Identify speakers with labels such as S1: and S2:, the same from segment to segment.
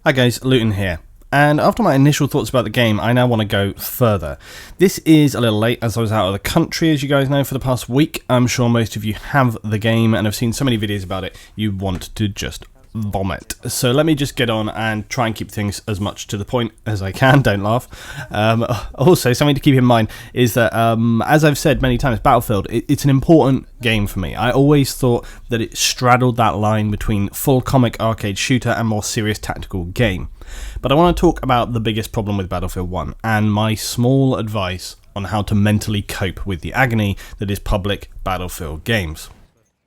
S1: Hi guys, Luton here. And after my initial thoughts about the game, I now want to go further. This is a little late as I was out of the country, as you guys know, for the past week. I'm sure most of you have the game and have seen so many videos about it, you want to just vomit. So let me just get on and try and keep things as much to the point as I can, don't laugh. Also, something to keep in mind is that, as I've said many times, Battlefield, it's an important game for me. I always thought that it straddled that line between full comic arcade shooter and more serious tactical game. But I want to talk about the biggest problem with Battlefield 1 and my small advice on how to mentally cope with the agony that is public Battlefield games.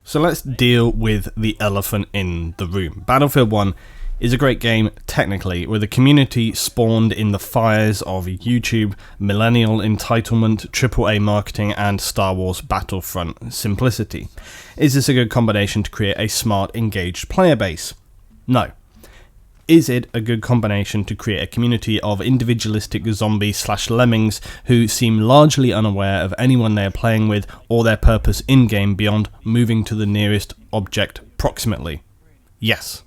S1: So let's deal with the elephant in the room. Battlefield 1 is a great game technically, with a community spawned in the fires of YouTube, millennial entitlement, AAA marketing and Star Wars Battlefront simplicity. Is this a good combination to create a smart, engaged player base? No. Is it a good combination to create a community of individualistic zombies/lemmings who seem largely unaware of anyone they are playing with or their purpose in-game beyond moving to the nearest object proximately? Yes.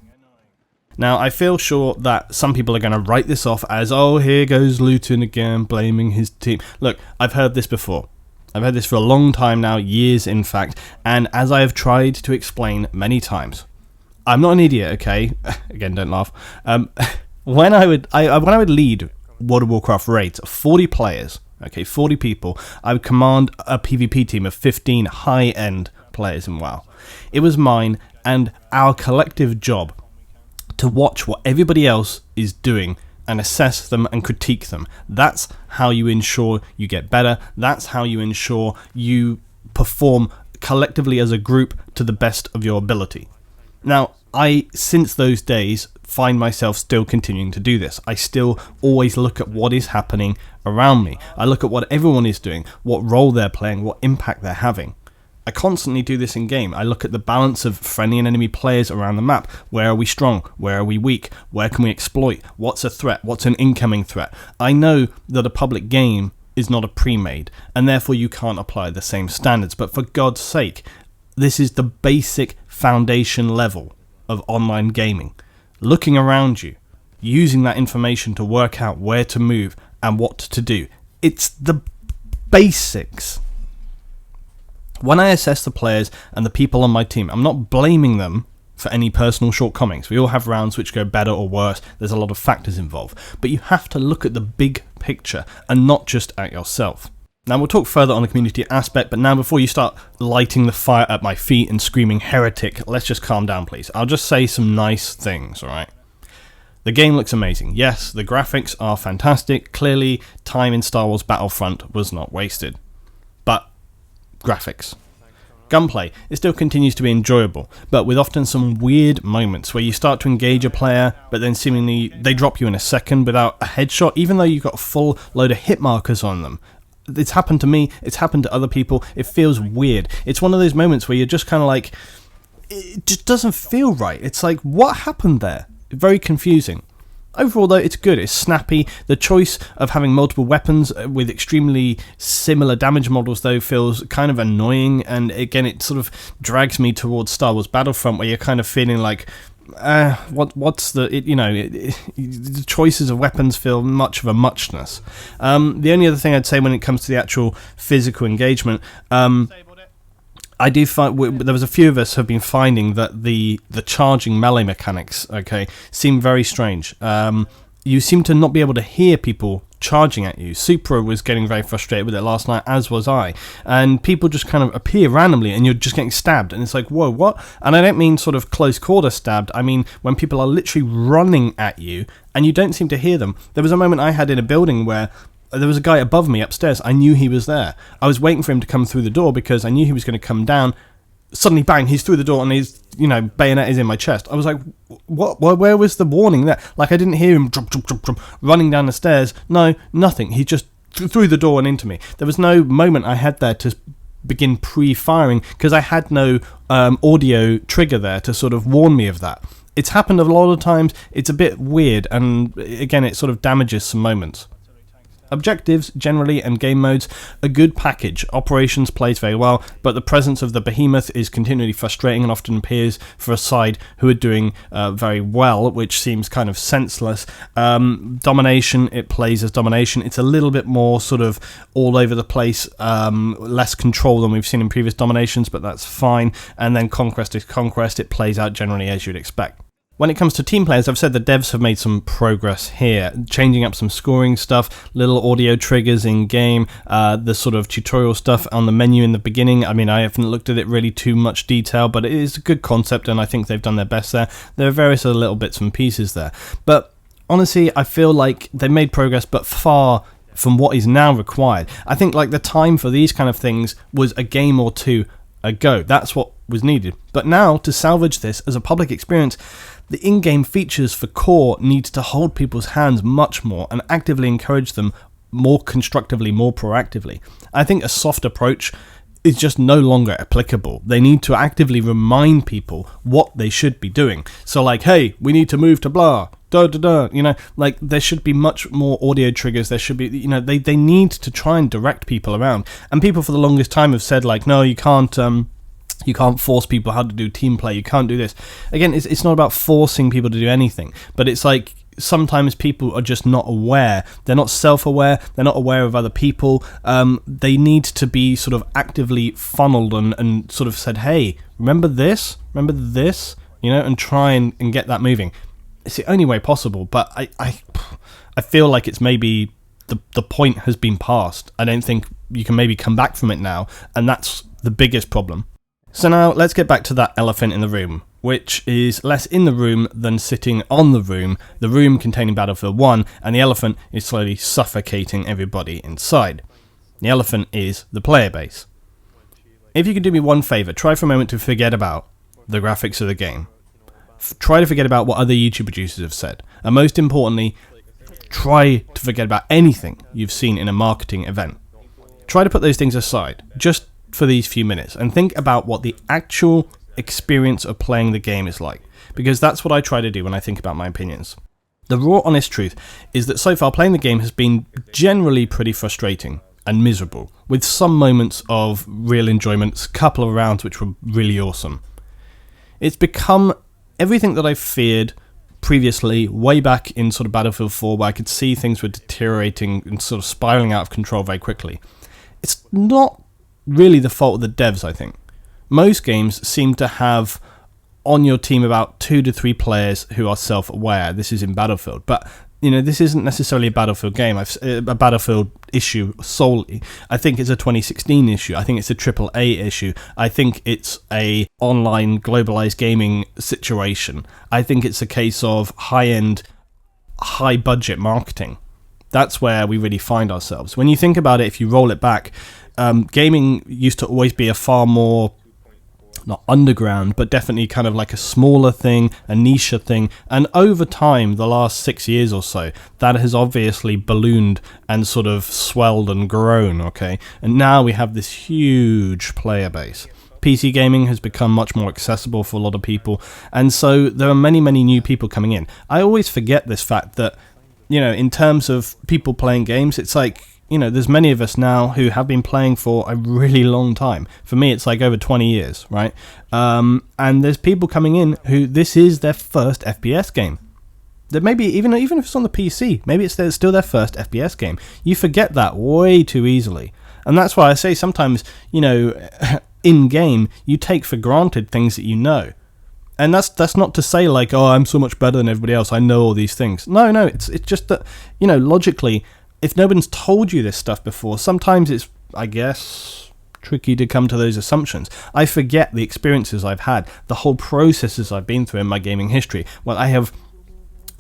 S1: Now, I feel sure that some people are going to write this off as, oh, here goes Luton again, blaming his team. Look, I've heard this before. I've heard this for a long time now, years in fact, and as I have tried to explain many times, I'm not an idiot, okay? Again, don't laugh. When I would lead World of Warcraft raids of 40 players, okay, 40 people, I would command a PvP team of 15 high-end players in WoW. It was mine and our collective job to watch what everybody else is doing and assess them and critique them. That's how you ensure you get better. That's how you ensure you perform collectively as a group to the best of your ability. Now, I, since those days, find myself still continuing to do this. I still always look at what is happening around me. I look at what everyone is doing, what role they're playing, what impact they're having. I constantly do this in game. I look at the balance of friendly and enemy players around the map. Where are we strong? Where are we weak? Where can we exploit? What's a threat? What's an incoming threat? I know that a public game is not a pre-made, and therefore you can't apply the same standards. But for God's sake, this is the basic foundation level of online gaming. Looking around you, using that information to work out where to move and what to do. It's the basics. When I assess the players and the people on my team, I'm not blaming them for any personal shortcomings. We all have rounds which go better or worse. There's a lot of factors involved. But you have to look at the big picture and not just at yourself. Now, we'll talk further on the community aspect, but now before you start lighting the fire at my feet and screaming heretic, let's just calm down, please. I'll just say some nice things, alright? The game looks amazing. Yes, the graphics are fantastic. Clearly, time in Star Wars Battlefront was not wasted. But, graphics. Gunplay, it still continues to be enjoyable, but with often some weird moments where you start to engage a player, but then seemingly they drop you in a second without a headshot, even though you've got a full load of hit markers on them. It's happened to me, it's happened to other people, it feels weird. It's one of those moments where you're just kind of like, it just doesn't feel right. It's like, what happened there? Very confusing. Overall though, it's good, it's snappy. The choice of having multiple weapons with extremely similar damage models though feels kind of annoying, and again it sort of drags me towards Star Wars Battlefront, where you're kind of feeling like, what's the, the choices of weapons feel much of a muchness. The only other thing I'd say when it comes to the actual physical engagement, I do find there was a few of us have been finding that the charging melee mechanics, okay, seem very strange. You seem to not be able to hear people charging at you. Supra was getting very frustrated with it last night, as was I. And people just kind of appear randomly and you're just getting stabbed. And it's like, whoa, what? And I don't mean sort of close quarter stabbed. I mean when people are literally running at you and you don't seem to hear them. There was a moment I had in a building where there was a guy above me upstairs. I knew he was there. I was waiting for him to come through the door because I knew he was going to come down. Suddenly, bang, he's through the door and his, bayonet is in my chest. I was like, what? Where was the warning there? Like, I didn't hear him running down the stairs. No, nothing. He just through the door and into me. There was no moment I had there to begin pre-firing because I had no audio trigger there to sort of warn me of that. It's happened a lot of times. It's a bit weird, and again, it sort of damages some moments. Objectives, generally, and game modes, a good package. Operations plays very well, but the presence of the behemoth is continually frustrating and often appears for a side who are doing very well, which seems kind of senseless. Domination, it plays as domination. It's a little bit more sort of all over the place, less control than we've seen in previous dominations, but that's fine. And then conquest is conquest. It plays out generally as you'd expect. When it comes to team players, I've said the devs have made some progress here, changing up some scoring stuff, little audio triggers in-game, the sort of tutorial stuff on the menu in the beginning. I mean, I haven't looked at it really too much detail, but it is a good concept, and I think they've done their best there. There are various other little bits and pieces there. But honestly, I feel like they made progress, but far from what is now required. I think like the time for these kind of things was a game or two ago. That's what was needed. But now, to salvage this as a public experience, the in-game features for core needs to hold people's hands much more and actively encourage them more constructively, more proactively. I think a soft approach is just no longer applicable. They need to actively remind people what they should be doing. So like, hey, we need to move to blah, you know, like there should be much more audio triggers. There should be, you know, they need to try and direct people around. And people for the longest time have said like, no, you can't force people how to do team play. You can't do this. Again, it's not about forcing people to do anything, but it's like sometimes people are just not aware. They're not self-aware. They're not aware of other people. They need to be sort of actively funneled and sort of said, hey, remember this, you know, and try and get that moving. It's the only way possible, but I feel like it's maybe the point has been passed. I don't think you can maybe come back from it now, and that's the biggest problem. So now let's get back to that elephant in the room, which is less in the room than sitting on the room containing Battlefield 1, and the elephant is slowly suffocating everybody inside. The elephant is the player base. If you could do me one favour, try for a moment to forget about the graphics of the game. Try to forget about what other YouTube producers have said, and most importantly, try to forget about anything you've seen in a marketing event. Try to put those things aside, just for these few minutes, and think about what the actual experience of playing the game is like, because that's what I try to do when I think about my opinions. The raw honest truth is that so far playing the game has been generally pretty frustrating and miserable, with some moments of real enjoyment, a couple of rounds which were really awesome. It's become everything that I feared previously, way back in sort of Battlefield 4, where I could see things were deteriorating and sort of spiraling out of control very quickly. It's not really the fault of the devs, I think. Most games seem to have on your team about 2 to 3 players who are self-aware. This is in Battlefield, but you know, this isn't necessarily a Battlefield game, a Battlefield issue solely. I think it's a 2016 issue. I think it's a AAA issue. I think it's a online globalized gaming situation. I think it's a case of high-end, high-budget marketing. That's where we really find ourselves. When you think about it, if you roll it back, gaming used to always be a far more, not underground, but definitely kind of like a smaller thing, a niche thing. And over time, the last 6 years or so, that has obviously ballooned and sort of swelled and grown, okay? And now we have this huge player base. PC gaming has become much more accessible for a lot of people. And so there are many, many new people coming in. I always forget this fact that, you know, in terms of people playing games, it's like, you know, there's many of us now who have been playing for a really long time. For me, it's like over 20 years, right? And there's people coming in who this is their first FPS game. That maybe even if it's on the PC, maybe it's still their first FPS game. You forget that way too easily. And that's why I say sometimes, you know, in-game, you take for granted things that you know. And that's not to say like, oh, I'm so much better than everybody else, I know all these things. No, it's just that, you know, logically, if no one's told you this stuff before, sometimes it's, I guess, tricky to come to those assumptions. I forget the experiences I've had, the whole processes I've been through in my gaming history. Well, I have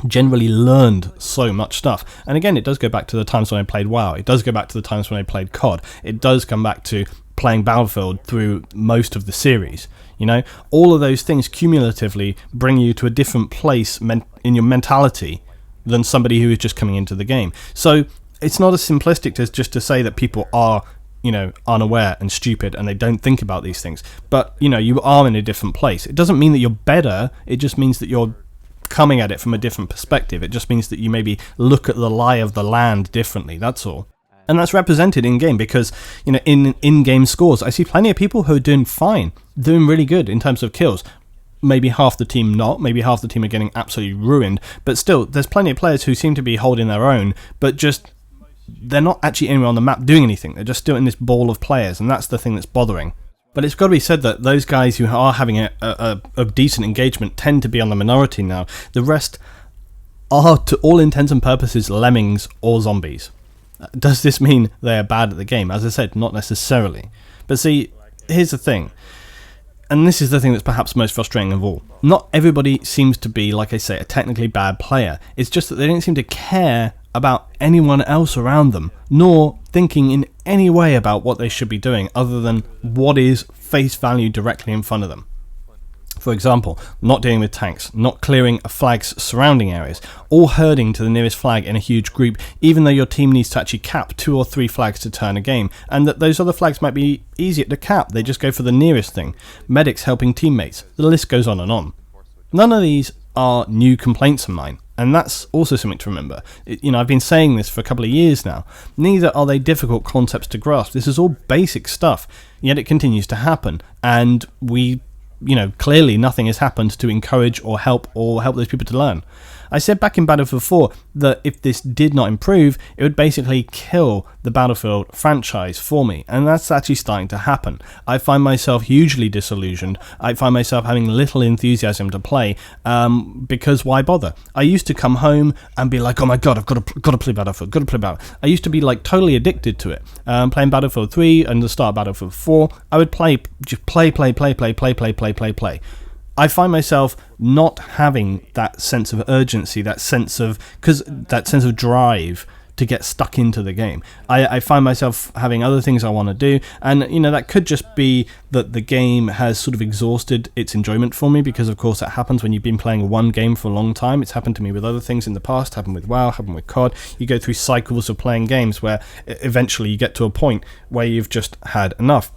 S1: generally learned so much stuff. And again, it does go back to the times when I played WoW. It does go back to the times when I played COD. It does come back to playing Battlefield through most of the series. You know, all of those things cumulatively bring you to a different place in your mentality than somebody who is just coming into the game. So it's not as simplistic as just to say that people are, you know, unaware and stupid and they don't think about these things. But, you know, you are in a different place. It doesn't mean that you're better. It just means that you're coming at it from a different perspective. It just means that you maybe look at the lie of the land differently, that's all. And that's represented in-game because, in in-game scores, I see plenty of people who are doing fine, doing really good in terms of kills. Maybe half the team not, maybe half the team are getting absolutely ruined, but still, there's plenty of players who seem to be holding their own, but just, they're not actually anywhere on the map doing anything. They're just still in this ball of players, and that's the thing that's bothering. But it's got to be said that those guys who are having a decent engagement tend to be on the minority now. The rest are, to all intents and purposes, lemmings or zombies. Does this mean they are bad at the game? As I said, not necessarily. But see, here's the thing. And this is the thing that's perhaps most frustrating of all. Not everybody seems to be, like I say, a technically bad player. It's just that they don't seem to care about anyone else around them, nor thinking in any way about what they should be doing other than what is face value directly in front of them. For example, not dealing with tanks, not clearing flags surrounding areas, or herding to the nearest flag in a huge group, even though your team needs to actually cap 2 or 3 flags to turn a game, and that those other flags might be easier to cap, they just go for the nearest thing. Medics helping teammates, the list goes on and on. None of these are new complaints of mine, and that's also something to remember. I've been saying this for a couple of years now. Neither are they difficult concepts to grasp. This is all basic stuff, yet it continues to happen, and clearly nothing has happened to encourage or help those people to learn. I said back in Battlefield 4 that if this did not improve, it would basically kill the Battlefield franchise for me, and that's actually starting to happen. I find myself hugely disillusioned. I find myself having little enthusiasm to play, because why bother? I used to come home and be like, oh my god, I've got to play Battlefield, I used to be like totally addicted to it. Playing Battlefield 3 and the start of Battlefield 4, I would play. I find myself not having that sense of urgency, that sense of drive to get stuck into the game. I find myself having other things I want to do, and that could just be that the game has sort of exhausted its enjoyment for me, because of course that happens when you've been playing one game for a long time. It's happened to me with other things in the past, happened with WoW, happened with COD. You go through cycles of playing games where eventually you get to a point where you've just had enough.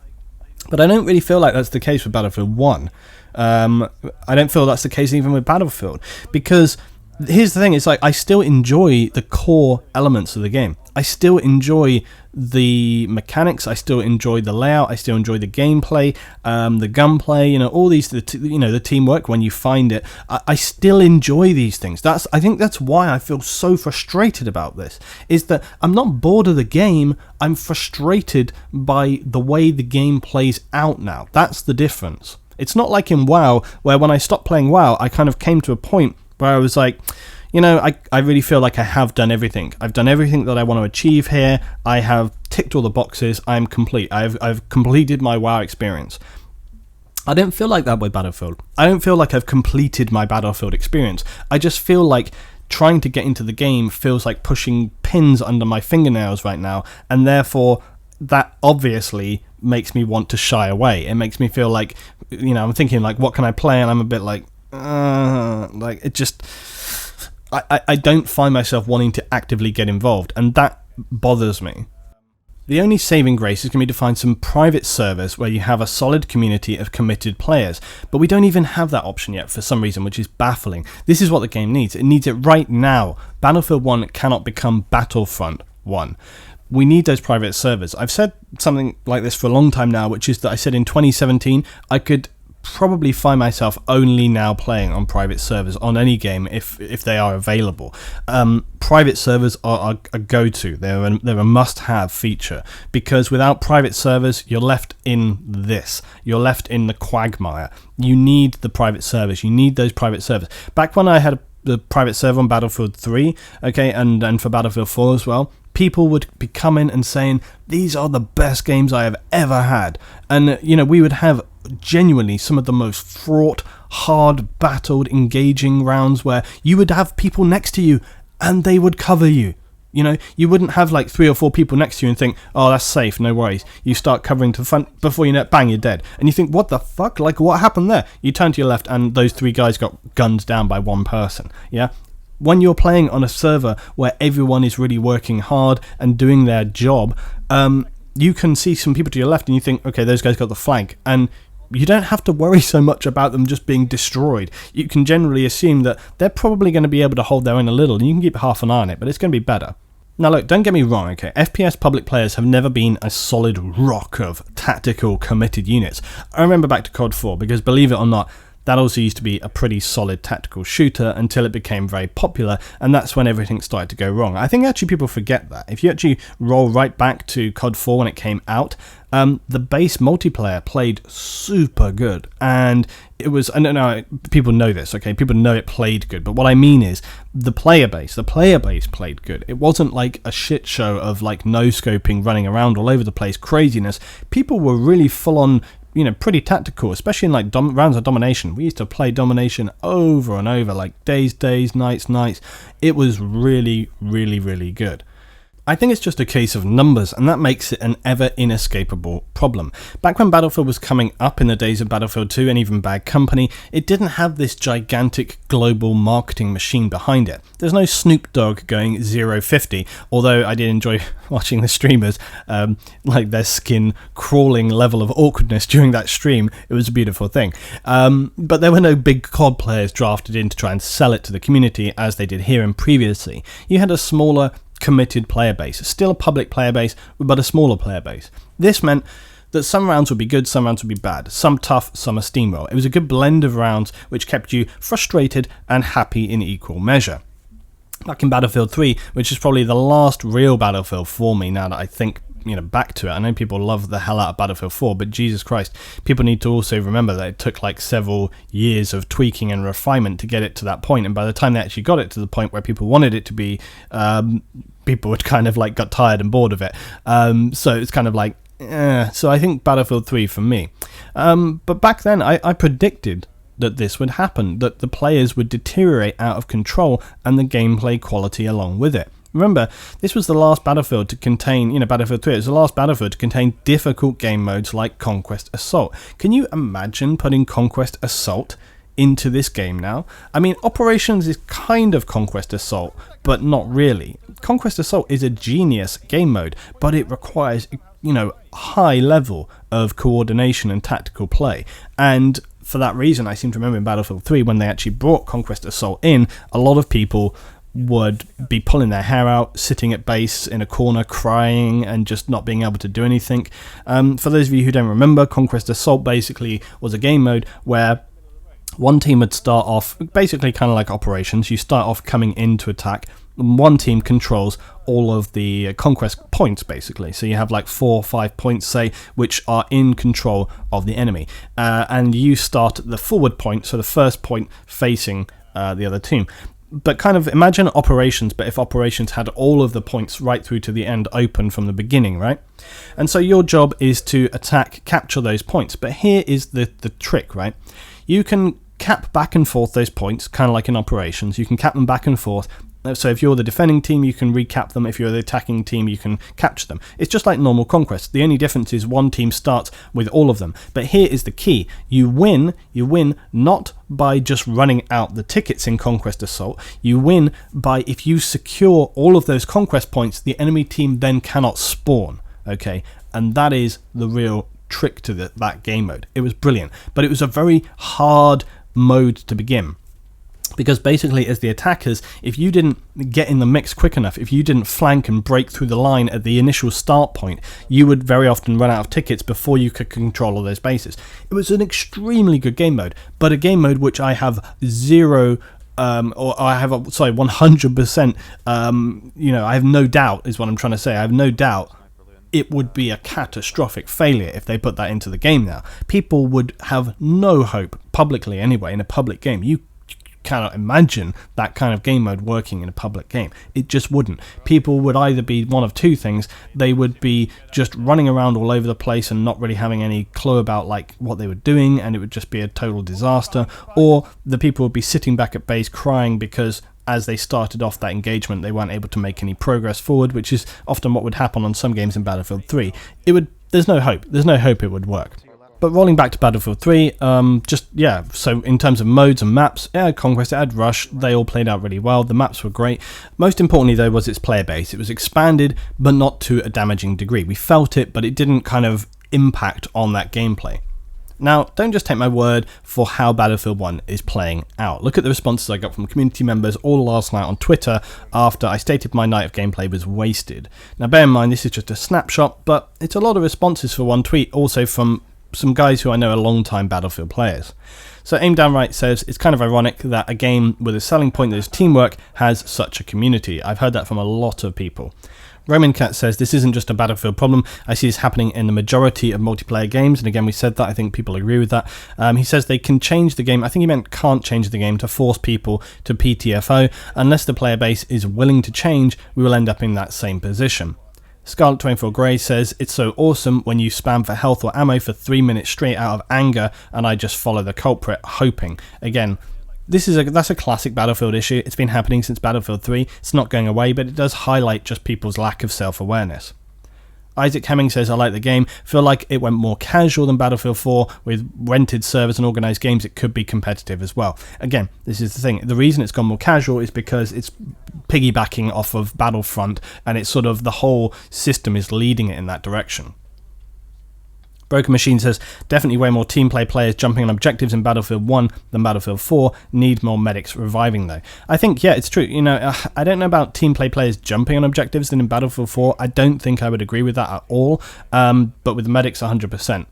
S1: But I don't really feel like that's the case with Battlefield 1. I don't feel that's the case even with Battlefield, because here's the thing, it's like I still enjoy the core elements of the game. I still enjoy the mechanics, I still enjoy the layout, I still enjoy the gameplay, the gunplay, all these, the teamwork when you find it. I still enjoy these things. I think that's why I feel so frustrated about this, is that I'm not bored of the game, I'm frustrated by the way the game plays out now. That's the difference. It's not like in WoW, where when I stopped playing WoW, I kind of came to a point where I was like, I really feel like I have done everything. I've done everything that I want to achieve here. I have ticked all the boxes. I'm complete. I've completed my WoW experience. I don't feel like that with Battlefield. I don't feel like I've completed my Battlefield experience. I just feel like trying to get into the game feels like pushing pins under my fingernails right now, and therefore that obviously makes me want to shy away. It makes me feel like, I'm thinking like, what can I play? And I'm a bit like it just, I don't find myself wanting to actively get involved, and that bothers me. The only saving grace is going to be to find some private servers where you have a solid community of committed players, but we don't even have that option yet for some reason, which is baffling. This is what the game needs. It needs it right now. Battlefield 1 cannot become Battlefront 1. We need those private servers. I've said something like this for a long time now, which is that I said in 2017 I could probably find myself only now playing on private servers on any game if they are available. Private servers are a go-to. They're a must-have feature, because without private servers you're left in this. You're left in the quagmire. You need the private servers. You need those private servers. Back when I had the private server on Battlefield 3, okay, and for Battlefield 4 as well, people would be coming and saying, these are the best games I have ever had. And, we would have genuinely some of the most fraught, hard, battled, engaging rounds where you would have people next to you and they would cover you. You wouldn't have like 3 or 4 people next to you and think, oh, that's safe, no worries. You start covering to the front, before you know it, bang, you're dead. And you think, what the fuck? Like, what happened there? You turn to your left and those 3 guys got gunned down by one person, yeah? When you're playing on a server where everyone is really working hard and doing their job, you can see some people to your left and you think, okay, those guys got the flag. And you don't have to worry so much about them just being destroyed. You can generally assume that they're probably going to be able to hold their own a little, and you can keep half an eye on it, but it's going to be better. Now look, don't get me wrong, okay, FPS public players have never been a solid rock of tactical committed units. I remember back to COD 4, because believe it or not, that also used to be a pretty solid tactical shooter until it became very popular, and that's when everything started to go wrong. I think actually people forget that. If you actually roll right back to COD 4 when it came out, the base multiplayer played super good, and it was, I don't know, people know this, okay, people know it played good, but what I mean is the player base played good. It wasn't like a shit show of like no-scoping, running around all over the place craziness. People were really full on, you know, pretty tactical, especially in like rounds of domination. We used to play domination over and over, like days, nights. It was really, really, really good. I think it's just a case of numbers, and that makes it an ever inescapable problem. Back when Battlefield was coming up in the days of Battlefield 2 and even Bad Company, it didn't have this gigantic global marketing machine behind it. There's no Snoop Dogg going 050, although I did enjoy watching the streamers, like their skin crawling level of awkwardness during that stream. It was a beautiful thing. But there were no big COD players drafted in to try and sell it to the community as they did here and previously. You had a smaller, committed player base, still a public player base, but a smaller player base. This meant that some rounds would be good, some rounds would be bad, some tough, some a steamroll. It was a good blend of rounds which kept you frustrated and happy in equal measure. Back in Battlefield 3, which is probably the last real Battlefield for me now that I think, you know, back to it. I know people love the hell out of Battlefield 4, but Jesus Christ, people need to also remember that it took like several years of tweaking and refinement to get it to that point, and by the time they actually got it to the point where people wanted it to be, people had kind of like got tired and bored of it. So it's kind of like, so I think Battlefield 3 for me. But back then, I predicted that this would happen, that the players would deteriorate out of control and the gameplay quality along with it. Remember, this was the last Battlefield to contain, you know, Battlefield 3, it was the last Battlefield to contain difficult game modes like Conquest Assault. Can you imagine putting Conquest Assault into this game now? I mean, Operations is kind of Conquest Assault, but not really. Conquest Assault is a genius game mode, but it requires, you know, high level of coordination and tactical play. And for that reason, I seem to remember in Battlefield 3, when they actually brought Conquest Assault in, a lot of people would be pulling their hair out, sitting at base in a corner crying and just not being able to do anything. For those of you who don't remember, Conquest Assault basically was a game mode where one team would start off basically kind of like Operations. You start off coming in to attack, and one team controls all of the conquest points basically. So you have like 4 or 5 points, say, which are in control of the enemy, and you start at the forward point, so the first point facing the other team. But kind of imagine Operations, but if Operations had all of the points right through to the end open from the beginning, right? And so your job is to attack, capture those points. But here is the trick, right? You can cap back and forth those points, kind of like in Operations. You can cap them back and forth. So if you're the defending team, you can recap them. If you're the attacking team, you can capture them. It's just like normal conquest. The only difference is one team starts with all of them. But here is the key. You win not by just running out the tickets in Conquest Assault. You win by, if you secure all of those conquest points, the enemy team then cannot spawn. Okay? And that is the real trick to that game mode. It was brilliant. But it was a very hard mode to begin. Because basically, as the attackers, if you didn't get in the mix quick enough, if you didn't flank and break through the line at the initial start point, you would very often run out of tickets before you could control all those bases. It was an extremely good game mode, but a game mode which I have 100%, I have no doubt, is what I'm trying to say. I have no doubt it would be a catastrophic failure if they put that into the game now. People would have no hope, publicly anyway, in a public game. You cannot imagine that kind of game mode working in a public game. It just wouldn't. People would either be one of two things. They would be just running around all over the place and not really having any clue about like what they were doing, and it would just be a total disaster, or the people would be sitting back at base crying because as they started off that engagement they weren't able to make any progress forward, which is often what would happen on some games in Battlefield 3. There's no hope it would work. But rolling back to Battlefield 3, so in terms of modes and maps, it had Conquest, it had Rush, they all played out really well, the maps were great. Most importantly though was its player base. It was expanded, but not to a damaging degree. We felt it, but it didn't kind of impact on that gameplay. Now, don't just take my word for how Battlefield 1 is playing out. Look at the responses I got from community members all last night on Twitter after I stated my night of gameplay was wasted. Now, bear in mind, this is just a snapshot, but it's a lot of responses for one tweet, also from some guys who I know are long-time Battlefield players. So Aim Downright says, it's kind of ironic that a game with a selling point that is teamwork has such a community. I've heard that from a lot of people. Roman Cat says, this isn't just a Battlefield problem. I see this happening in the majority of multiplayer games. And again, we said that. I think people agree with that. He says they can change the game. I think he meant can't change the game to force people to PTFO. Unless the player base is willing to change, we will end up in that same position. Scarlet 24 Grey says, it's so awesome when you spam for health or ammo for 3 minutes straight out of anger and I just follow the culprit, hoping. Again, that's a classic Battlefield issue. It's been happening since Battlefield 3. It's not going away, but it does highlight just people's lack of self-awareness. Isaac Hemming says, I like the game. Feel like it went more casual than Battlefield 4. With rented servers and organised games, it could be competitive as well. Again, this is the thing. The reason it's gone more casual is because it's piggybacking off of Battlefront, and it's sort of the whole system is leading it in that direction. Broken Machine says, definitely way more team players jumping on objectives in Battlefield 1 than Battlefield 4. Need more medics reviving though. I think, yeah, it's true. You know, I don't know about team players jumping on objectives than in Battlefield 4. I don't think I would agree with that at all. But with the medics, 100%.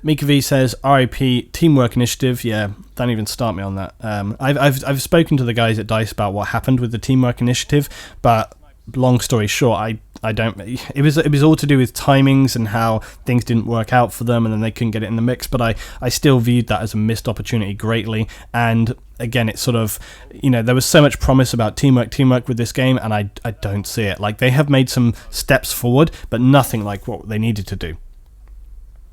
S1: Mika V says, RIP, teamwork initiative. Yeah, don't even start me on that. I've spoken to the guys at DICE about what happened with the teamwork initiative, but long story short, I don't. It was all to do with timings and how things didn't work out for them, and then they couldn't get it in the mix. But I still viewed that as a missed opportunity greatly. And again, it's sort of, you know, there was so much promise about teamwork with this game, and I don't see it. Like, they have made some steps forward, but nothing like what they needed to do.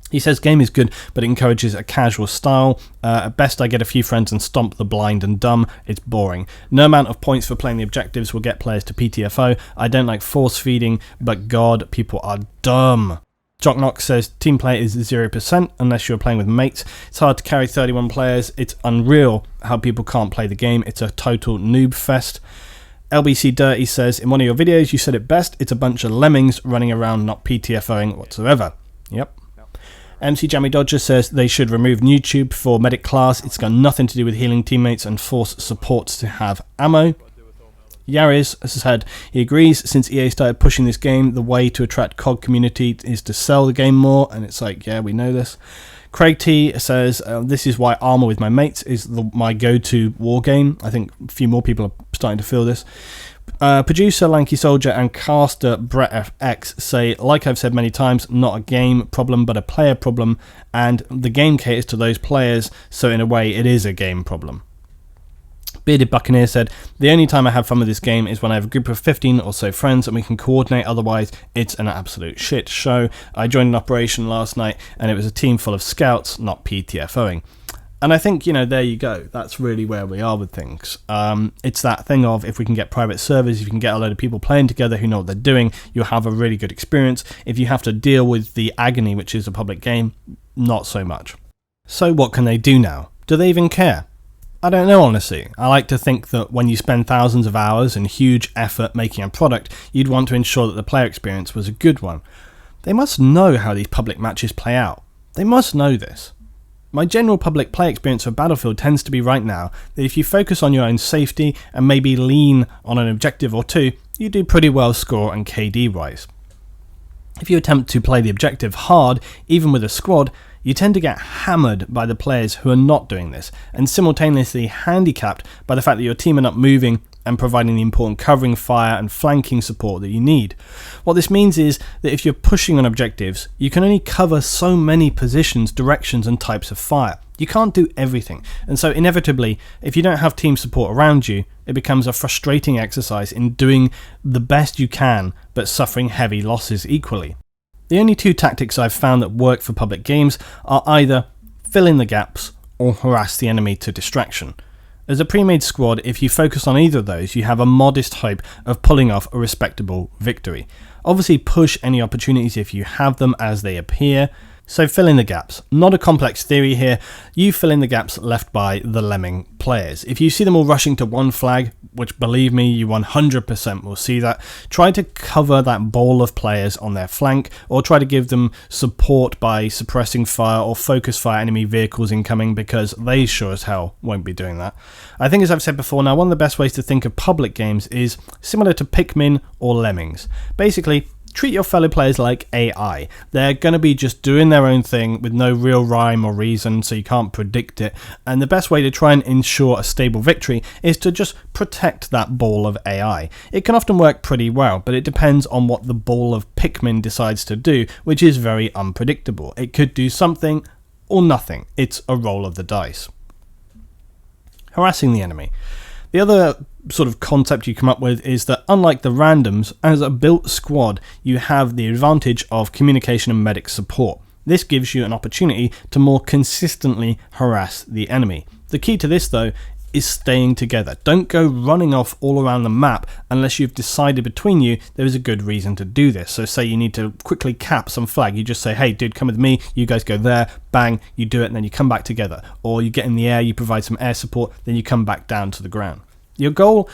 S1: He says, game is good, but it encourages a casual style. At best, I get a few friends and stomp the blind and dumb. It's boring. No amount of points for playing the objectives will get players to PTFO. I don't like force feeding, but God, people are dumb. Jocknock says, team play is 0% unless you're playing with mates. It's hard to carry 31 players. It's unreal how people can't play the game. It's a total noob fest. LBC Dirty says, in one of your videos, you said it best. It's a bunch of lemmings running around not PTFOing whatsoever. Yep. MC Jammy Dodger says they should remove YouTube for medic class. It's got nothing to do with healing teammates and force supports to have ammo. Yaris has said he agrees, since EA started pushing this game, the way to attract COD community is to sell the game more, and it's like, yeah, we know this. Craig T says, this is why Armour with my mates is my go-to war game. I think a few more people are starting to feel this. Producer Lanky Soldier and caster Brett FX say, like I've said many times, not a game problem but a player problem, and the game caters to those players, so in a way it is a game problem. Bearded Buccaneer said, the only time I have fun with this game is when I have a group of 15 or so friends and we can coordinate, otherwise it's an absolute shit show. I joined an operation last night and it was a team full of scouts, not PTFOing. And I think, you know, there you go. That's really where we are with things. It's that thing of, if we can get private servers, if you can get a load of people playing together who know what they're doing, you'll have a really good experience. If you have to deal with the agony, which is a public game, not so much. So what can they do now? Do they even care? I don't know, honestly. I like to think that when you spend thousands of hours and huge effort making a product, you'd want to ensure that the player experience was a good one. They must know how these public matches play out. They must know this. My general public play experience for Battlefield tends to be right now that if you focus on your own safety and maybe lean on an objective or two, you do pretty well score and KD wise. If you attempt to play the objective hard, even with a squad, you tend to get hammered by the players who are not doing this, and simultaneously handicapped by the fact that your team are not moving and providing the important covering fire and flanking support that you need. What this means is that if you're pushing on objectives, you can only cover so many positions, directions and types of fire. You can't do everything, and so inevitably, if you don't have team support around you, it becomes a frustrating exercise in doing the best you can, but suffering heavy losses equally. The only two tactics I've found that work for public games are either fill in the gaps or harass the enemy to distraction. As a pre-made squad, if you focus on either of those, you have a modest hope of pulling off a respectable victory. Obviously push any opportunities if you have them as they appear. So fill in the gaps. Not a complex theory here. You fill in the gaps left by the lemming players. If you see them all rushing to one flag, which believe me, you 100% will see that, try to cover that ball of players on their flank, or try to give them support by suppressing fire or focus fire enemy vehicles incoming, because they sure as hell won't be doing that. I think, as I've said before, now one of the best ways to think of public games is similar to Pikmin or Lemmings. Basically, treat your fellow players like AI. They're going to be just doing their own thing with no real rhyme or reason, so you can't predict it. And the best way to try and ensure a stable victory is to just protect that ball of AI. It can often work pretty well, but it depends on what the ball of Pikmin decides to do, which is very unpredictable. It could do something or nothing. It's a roll of the dice. Harassing the enemy. The other sort of concept you come up with is that, unlike the randoms, as a built squad, you have the advantage of communication and medic support. This gives you an opportunity to more consistently harass the enemy. The key to this, though, is staying together. Don't go running off all around the map unless you've decided between you there is a good reason to do this. So say you need to quickly cap some flag, you just say, hey dude, come with me, you guys go there, bang, you do it, and then you come back together. Or you get in the air, you provide some air support, then you come back down to the ground. Your goal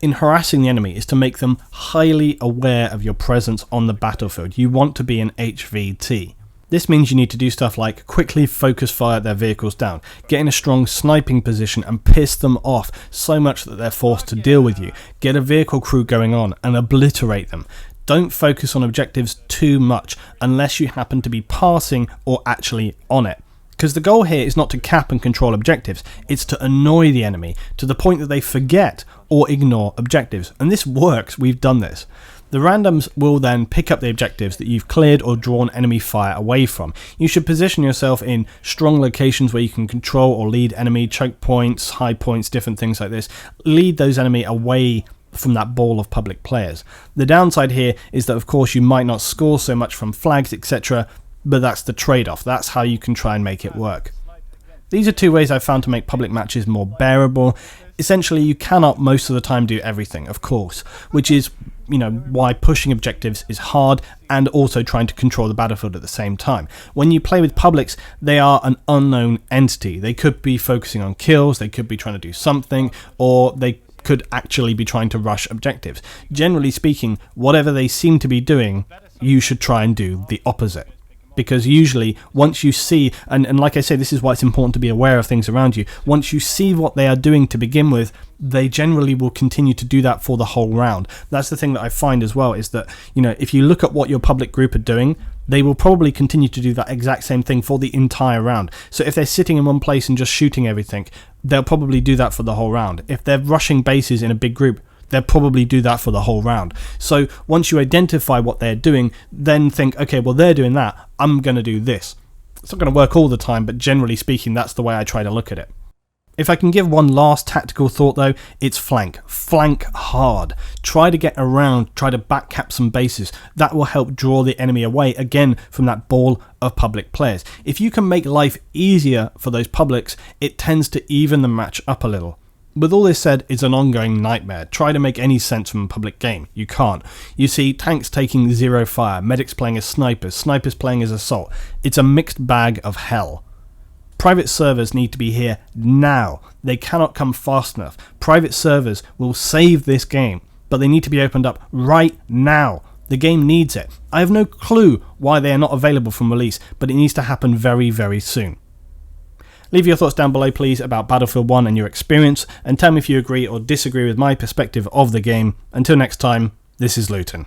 S1: in harassing the enemy is to make them highly aware of your presence on the battlefield. You want to be an HVT. This means you need to do stuff like quickly focus fire their vehicles down, get in a strong sniping position and piss them off so much that they're forced to deal with you, get a vehicle crew going on and obliterate them. Don't focus on objectives too much unless you happen to be passing or actually on it. Because the goal here is not to cap and control objectives, it's to annoy the enemy to the point that they forget or ignore objectives. And this works, we've done this. The randoms will then pick up the objectives that you've cleared or drawn enemy fire away from. You should position yourself in strong locations where you can control or lead enemy, choke points, high points, different things like this. Lead those enemy away from that ball of public players. The downside here is that, of course, you might not score so much from flags, etc., but that's the trade-off. That's how you can try and make it work. These are two ways I've found to make public matches more bearable. Essentially, you cannot most of the time do everything, of course, which is, why pushing objectives is hard, and also trying to control the battlefield at the same time. When you play with publics, they are an unknown entity. They could be focusing on kills, they could be trying to do something, or they could actually be trying to rush objectives. Generally speaking, whatever they seem to be doing, you should try and do the opposite. Because usually, once you see, and like I say, this is why it's important to be aware of things around you, once you see what they are doing to begin with, they generally will continue to do that for the whole round. That's the thing that I find as well, is that, if you look at what your public group are doing, they will probably continue to do that exact same thing for the entire round. So if they're sitting in one place and just shooting everything, they'll probably do that for the whole round. If they're rushing bases in a big group, they'll probably do that for the whole round. So once you identify what they're doing, then think, okay, well, they're doing that, I'm going to do this. It's not going to work all the time, but generally speaking, that's the way I try to look at it. If I can give one last tactical thought though, it's flank. Flank hard. Try to get around, try to backcap some bases. That will help draw the enemy away, again, from that ball of public players. If you can make life easier for those publics, it tends to even the match up a little. With all this said, it's an ongoing nightmare. Try to make any sense from a public game. You can't. You see tanks taking zero fire, medics playing as snipers, snipers playing as assault. It's a mixed bag of hell. Private servers need to be here now. They cannot come fast enough. Private servers will save this game, but they need to be opened up right now. The game needs it. I have no clue why they are not available from release, but it needs to happen very, very soon. Leave your thoughts down below, please, about Battlefield 1 and your experience, and tell me if you agree or disagree with my perspective of the game. Until next time, this is Luton.